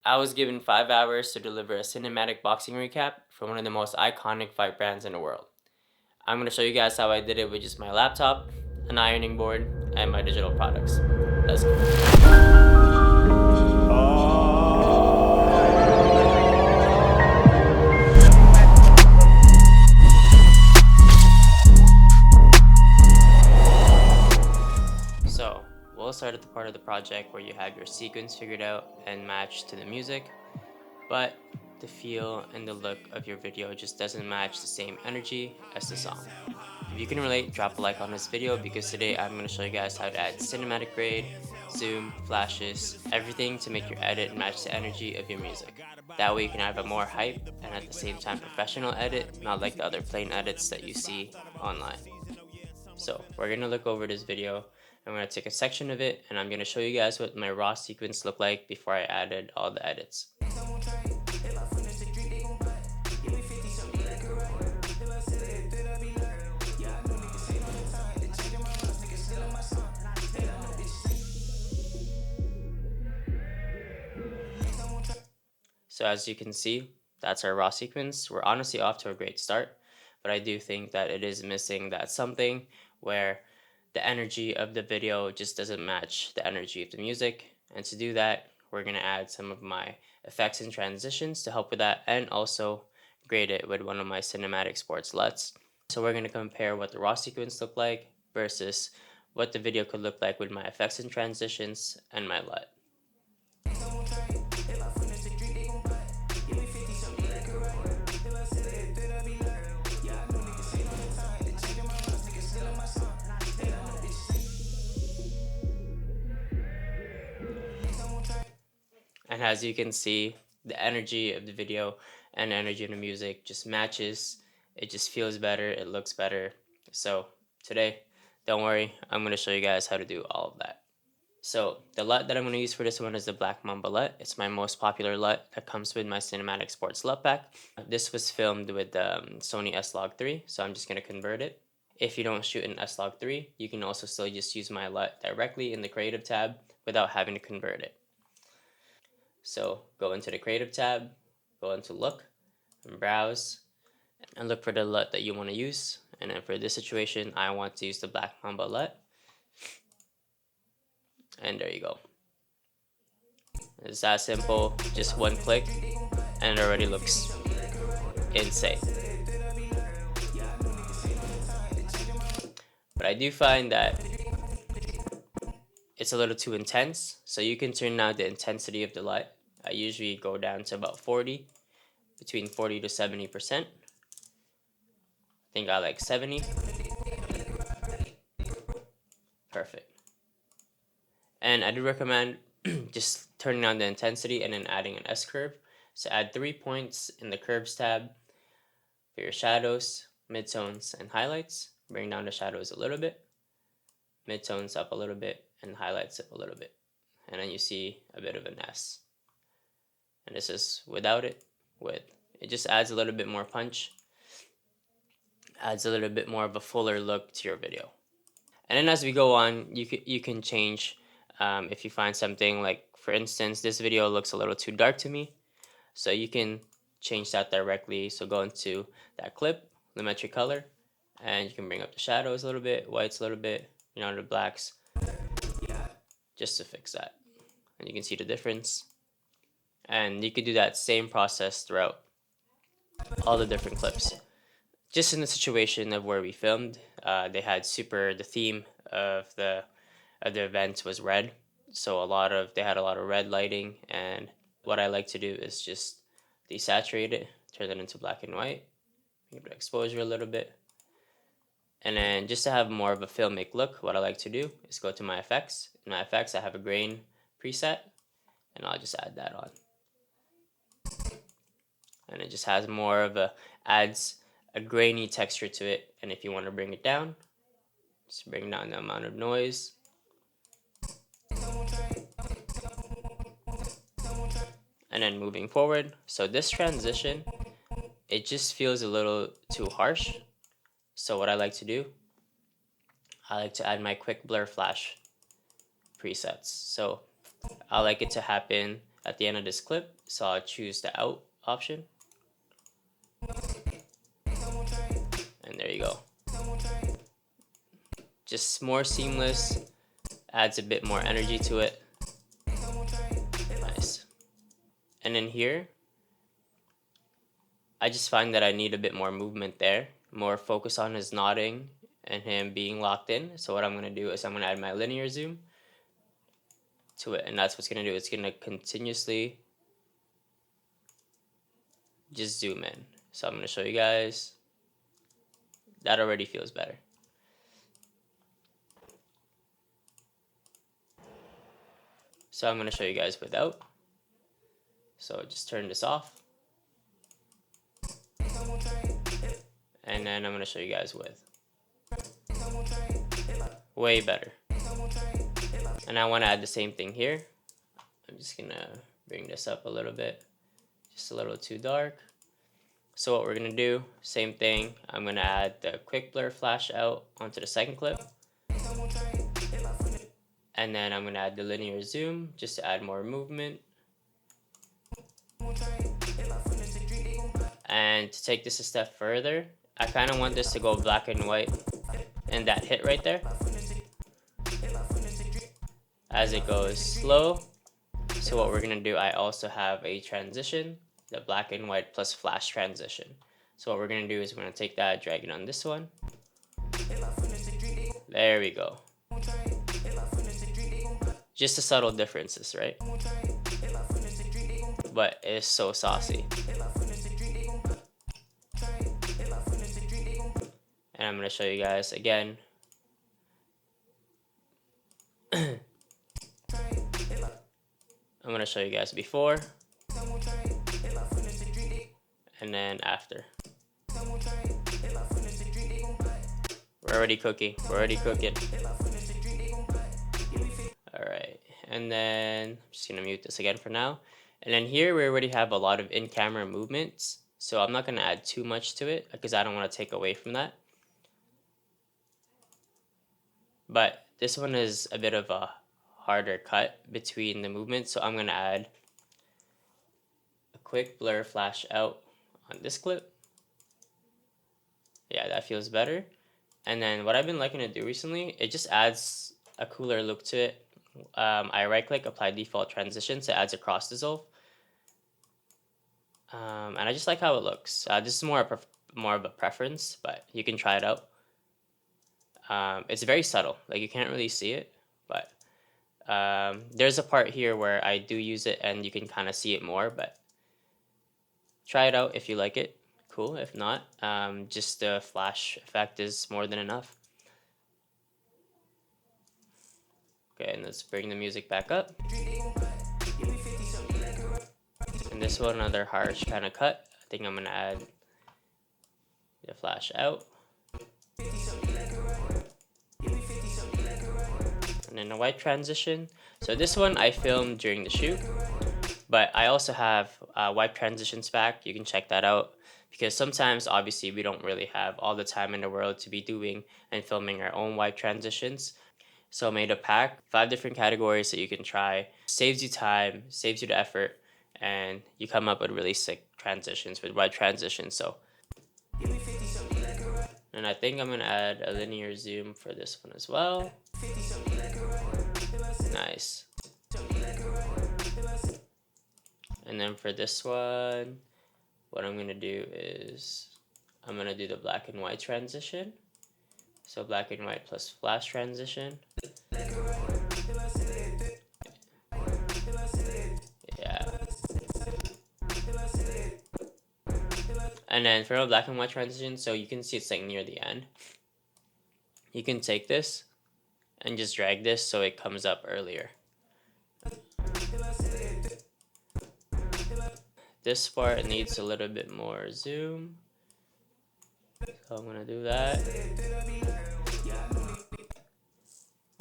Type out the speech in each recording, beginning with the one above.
I was given 5 hours to deliver a cinematic boxing recap for one of the most iconic fight brands in the world. I'm going to show you guys how I did it with just my laptop, an ironing board, and my digital products. Let's go. So, we'll start at the part of the project where you have your sequence figured out and matched to the music, but the feel and the look of your video just doesn't match the same energy as the song. If you can relate, drop a like on this video because today I'm going to show you guys how to add cinematic grade, zoom, flashes, everything to make your edit match the energy of your music. That way you can have a more hype and at the same time professional edit, not like the other plain edits that you see online. So we're going to look over this video. I'm going to take a section of it and I'm going to show you guys what my raw sequence looked like before I added all the edits. So as you can see, that's our raw sequence. We're honestly off to a great start, but I do think that it is missing that something where the energy of the video just doesn't match the energy of the music. And to do that, we're going to add some of my effects and transitions to help with that and also grade it with one of my cinematic sports LUTs. So we're going to compare what the raw sequence looked like versus what the video could look like with my effects and transitions and my LUT. And as you can see, the energy of the video and energy of the music just matches. It just feels better. It looks better. So today, don't worry, I'm going to show you guys how to do all of that. So the LUT that I'm going to use for this one is the Black Mamba LUT. It's my most popular LUT that comes with my Cinematic Sports LUT pack. This was filmed with Sony S-Log3, so I'm just going to convert it. If you don't shoot in S-Log3, you can also still just use my LUT directly in the Creative tab without having to convert it. So go into the Creative tab, go into Look, and Browse, and look for the LUT that you want to use. And then for this situation, I want to use the Black Mamba LUT. And there you go. It's that simple, just one click, and it already looks insane. But I do find that it's a little too intense, so you can turn down the intensity of the LUT. I usually go down to about 40, between 40 to 70%. I think I like 70. Perfect. And I do recommend just turning on the intensity and then adding an S curve. So add 3 points in the curves tab for your shadows, midtones, and highlights. Bring down the shadows a little bit, midtones up a little bit, and highlights up a little bit. And then you see a bit of an S. And this is without it, with. It just adds a little bit more punch, adds a little bit more of a fuller look to your video. And then as we go on, you can change if you find something like, for instance, this video looks a little too dark to me. So you can change that directly. So go into that clip, Lumetri color, and you can bring up the shadows a little bit, whites a little bit, the blacks, just to fix that. And you can see the difference. And you could do that same process throughout all the different clips. Just in the situation of where we filmed, they had the theme of the event was red. So they had a lot of red lighting, and what I like to do is just desaturate it, turn it into black and white, give it exposure a little bit. And then just to have more of a filmic look, what I like to do is go to my effects. In my effects, I have a grain preset, and I'll just add that on. And it just has adds a grainy texture to it. And if you want to bring it down, just bring down the amount of noise. And then moving forward, so this transition, it just feels a little too harsh. So what I like to do, I like to add my quick blur flash presets. So I like it to happen at the end of this clip. So I'll choose the out option. And there you go. Just more seamless, adds a bit more energy to it. Nice. And then here, I just find that I need a bit more movement there, more focus on his nodding and him being locked in. So what I'm going to do is I'm going to add my linear zoom to it, and that's what's going to do. It's going to continuously just zoom in. So I'm going to show you guys. That already feels better. So I'm going to show you guys without. So just turn this off. And then I'm going to show you guys with. Way better. And I want to add the same thing here. I'm just going to bring this up a little bit. Just a little too dark. So what we're going to do, same thing. I'm going to add the quick blur flash out onto the second clip. And then I'm going to add the linear zoom just to add more movement. And to take this a step further, I kind of want this to go black and white in that hit right there. As it goes slow. So what we're going to do, I also have a transition, the black and white plus flash transition. So what we're going to do is we're going to take that, drag it on this one. There we go. Just the subtle differences, right? But it's so saucy. And I'm going to show you guys again. I'm going to show you guys before and then after. We're already cooking. Alright, and then I'm just going to mute this again for now. And then here we already have a lot of in-camera movements. So I'm not going to add too much to it because I don't want to take away from that. But this one is a bit of a harder cut between the movements. So I'm going to add a quick blur flash out on this clip. Yeah, that feels better. And then what I've been liking to do recently, it just adds a cooler look to it. I right click, apply default transition, so it adds a cross dissolve. And I just like how it looks. This is more of a preference, but you can try it out. It's very subtle, like you can't really see it, but there's a part here where I do use it and you can kind of see it more, but try it out if you like it. Cool. If not, just the flash effect is more than enough. Okay, and let's bring the music back up. And this one, another harsh kind of cut. I think I'm gonna add the flash out. And then a white transition. So this one I filmed during the shoot, but I also have white transitions back. You can check that out because sometimes obviously we don't really have all the time in the world to be doing and filming our own white transitions. So I made a pack, 5 different categories that you can try. Saves you time, saves you the effort, and you come up with really sick transitions with white transitions. So, and I think I'm gonna add a linear zoom for this one as well. Nice. And then for this one, what I'm gonna do is I'm gonna do the black and white transition. So black and white plus flash transition. Yeah. And then for a black and white transition, so you can see it's like near the end. You can take this and just drag this so it comes up earlier. This part needs a little bit more zoom. So I'm gonna do that.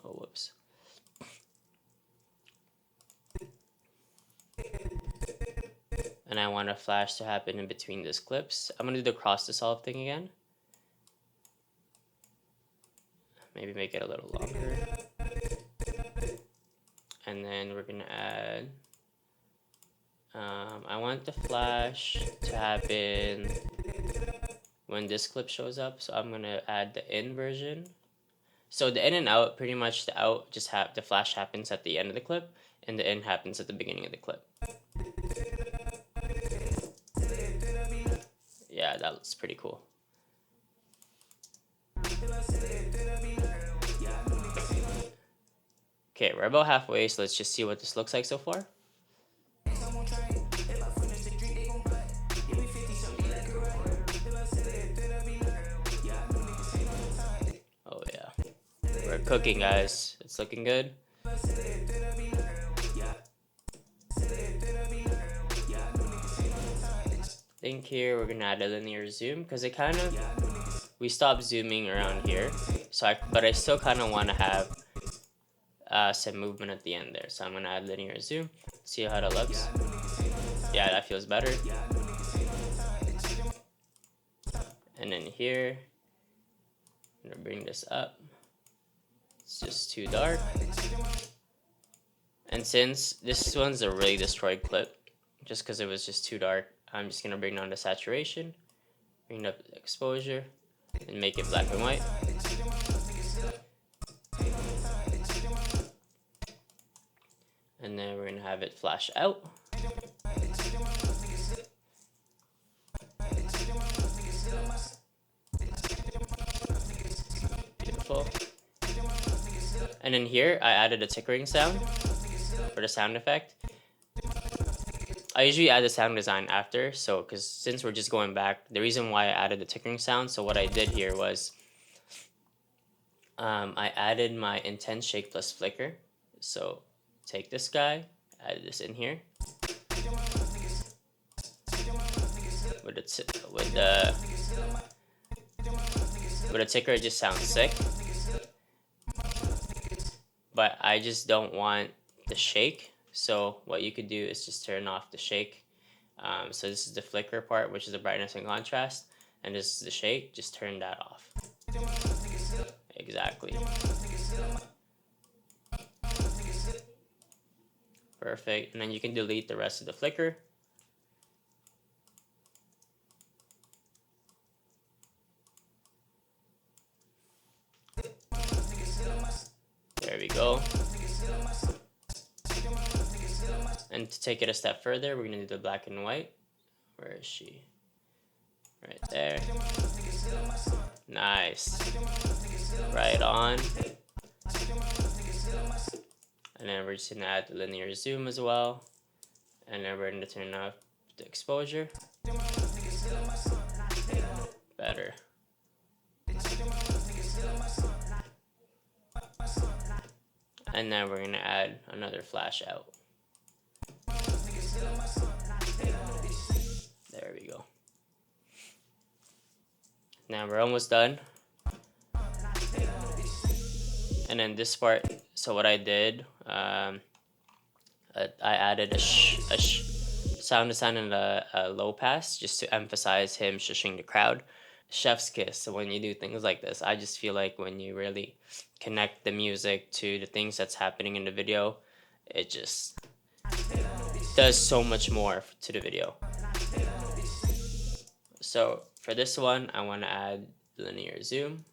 Oh, whoops. And I want a flash to happen in between these clips. I'm gonna do the cross dissolve thing again. Maybe make it a little longer. And then we're gonna add I want the flash to happen when this clip shows up, so I'm gonna add the in version. So the in and out, pretty much the out just have the flash happens at the end of the clip, and the in happens at the beginning of the clip. Yeah, that looks pretty cool. Okay, we're about halfway, so let's just see what this looks like so far. Oh yeah, we're cooking, guys. It's looking good. I think here we're gonna add a linear zoom because it kind of we stopped zooming around here, but I still kind of want to have some movement at the end there. So I'm gonna add linear zoom. See how that looks. Yeah, that feels better. And then here, I'm gonna bring this up. It's just too dark. And since this one's a really destroyed clip, just because it was just too dark, I'm just gonna bring down the saturation, bring up the exposure, and make it black and white. And then we're gonna have it flash out. Beautiful. And then here, I added a tickering sound for the sound effect. I usually add the sound design after, so because since we're just going back, the reason why I added the tickering sound, so what I did here was I added my intense shake plus flicker. So take this guy, add this in here. With the ticker, it just sounds sick. But I just don't want the shake. So what you could do is just turn off the shake. So this is the flicker part, which is the brightness and contrast, and this is the shake. Just turn that off. Exactly. Perfect. And then you can delete the rest of the flicker. There we go. And to take it a step further, we're gonna do the black and white. Where is she? Right there. Nice. Right on. And then we're just gonna add the linear zoom as well. And then we're gonna turn off the exposure. Better. And then we're gonna add another flash out. There we go. Now we're almost done. And then this part, so what I did, I added a sound design and a low pass just to emphasize him shushing the crowd. Chef's kiss. So when you do things like this, I just feel like when you really connect the music to the things that's happening in the video, it just does so much more to the video. So for this one, I want to add linear zoom.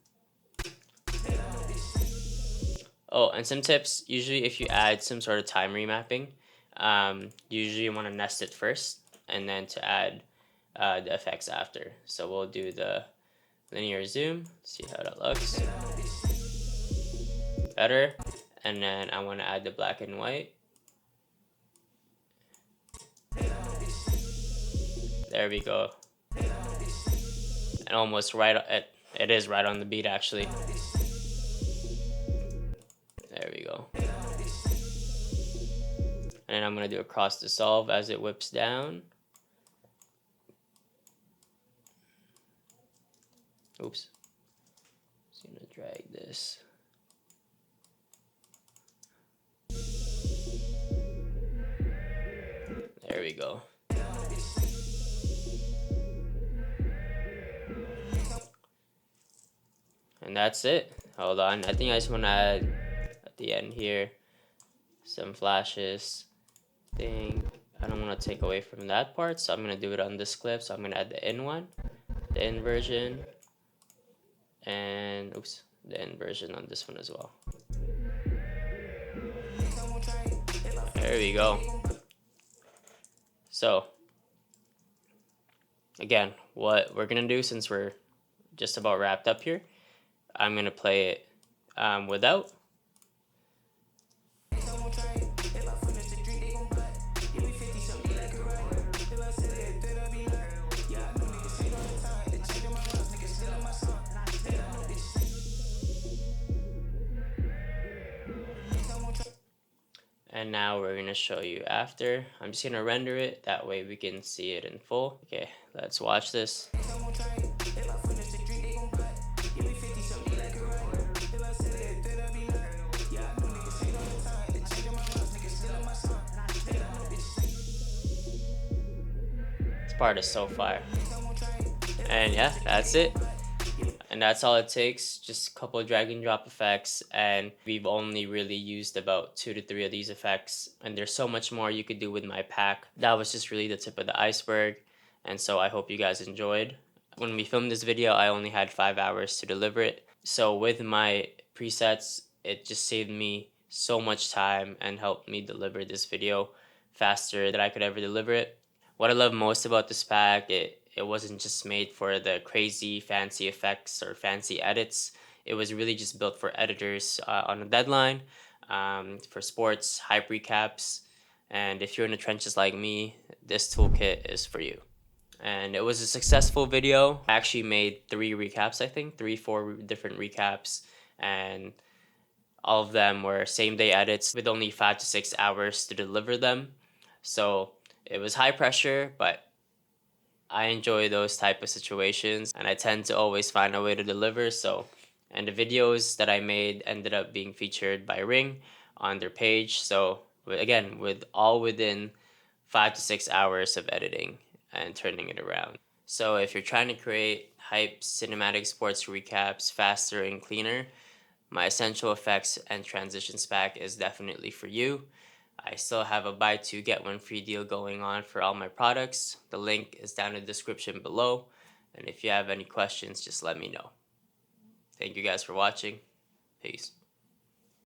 Oh, and some tips. Usually if you add some sort of time remapping, usually you want to nest it first and then to add the effects after. So we'll do the linear zoom, see how that looks. Better. And then I want to add the black and white. There we go. And almost right, it is right on the beat actually. There we go. And then I'm going to do a cross dissolve as it whips down. Oops. Just going to drag this. There we go. And that's it. Hold on. I think I just want to add at the end here some flashes. Thing. I don't want to take away from that part, so I'm going to do it on this clip. So I'm going to add the in one, the in version, and oops, the in version on this one as well. There we go. So again, what we're going to do, since we're just about wrapped up here, I'm going to play it without. And now we're going to show you after. I'm just going to render it. That way we can see it in full. Okay, let's watch this. This part is so fire. And yeah, that's it. And that's all it takes, just a couple of drag and drop effects, and we've only really used about 2 to 3 of these effects, and there's so much more you could do with my pack. That was just really the tip of the iceberg, and so I hope you guys enjoyed. When we filmed this video, I only had 5 hours to deliver it, so with my presets, it just saved me so much time and helped me deliver this video faster than I could ever deliver it. What I love most about this pack, it wasn't just made for the crazy fancy effects or fancy edits. It was really just built for editors on a deadline, for sports, hype recaps. And if you're in the trenches like me, this toolkit is for you. And it was a successful video. I actually made 3 recaps, I think, 4 different recaps. And all of them were same day edits with only 5 to 6 hours to deliver them. So it was high pressure, but I enjoy those type of situations, and I tend to always find a way to deliver. So, and the videos that I made ended up being featured by Ring on their page. So again, with all within 5 to 6 hours of editing and turning it around. So if you're trying to create hype cinematic sports recaps faster and cleaner, my Essential Effects and Transitions pack is definitely for you. I still have a buy 2 get 1 free deal going on for all my products. The link is down in the description below. And if you have any questions, just let me know. Thank you guys for watching. Peace.